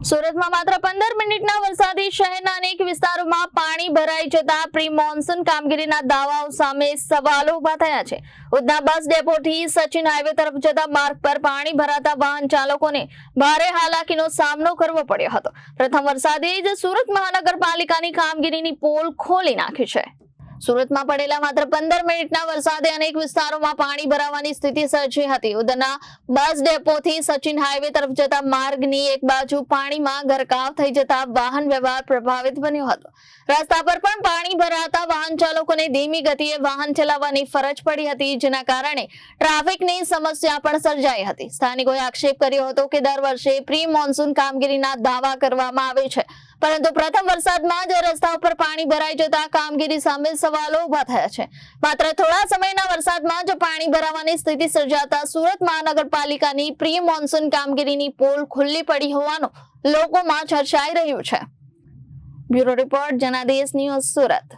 સુરતમાં માત્ર 15 મિનિટના વરસાદી શહેરના અનેક વિસ્તારોમાં પાણી ભરાઈ જતા પ્રી મોન્સૂન કામગીરીના દાવાઓ સામે સવાલો ઉભા થયા છે। ઉધના બસ ડેપોથી સચિન હાઈવે તરફ જતા માર્ગ પર પાણી ભરાતા વાહન ચાલકોને ભારે હાલાકીનો સામનો કરવો પડ્યો હતો। પ્રથમ વરસાદે જ સુરત મહાનગરપાલિકાની કામગીરીની પોલ ખોલી નાખી છે। સુરતમાં પડેલા માત્ર 15 મિનિટના વરસાદે અનેક વિસ્તારોમાં પાણી ભરાવાની સ્થિતિ સર્જી હતી। ઉધના બસ ડેપોથી સચિન હાઈવે તરફ જતા માર્ગની એક બાજુ પાણીમાં ગરકાવ થઈ જતા વાહન વ્યવહાર પ્રભાવિત બન્યો હતો। રસ્તા પર પણ પાણી ભરાતા વાહન ચાલકોને ધીમી ગતિએ વાહન ચલાવવાની ફરજ પડી હતી, જેના કારણે ટ્રાફિકની સમસ્યા પણ સર્જાઈ હતી। સ્થાનિકોએ આક્ષેપ કર્યો હતો કે દર વર્ષે પ્રી મોન્સૂન કામગીરીના દાવા કરવામાં આવે છે, પરંતુ પ્રથમ વરસાદમાં જ રસ્તા પર પાણી ભરાઈ જતા કામગીરી સામે સવાલો ઉભા થયા છે। માત્ર થોડા સમયના વરસાદમાં જ પાણી ભરાવાની સ્થિતિ સર્જાતા સુરત મહાનગરપાલિકાની પ્રી મોન્સૂન કામગીરીની પોલ ખુલ્લી પડી હોવાનું લોકોમાં ચર્ચાઈ રહ્યું છે। Bureau report Janadesh news Surat.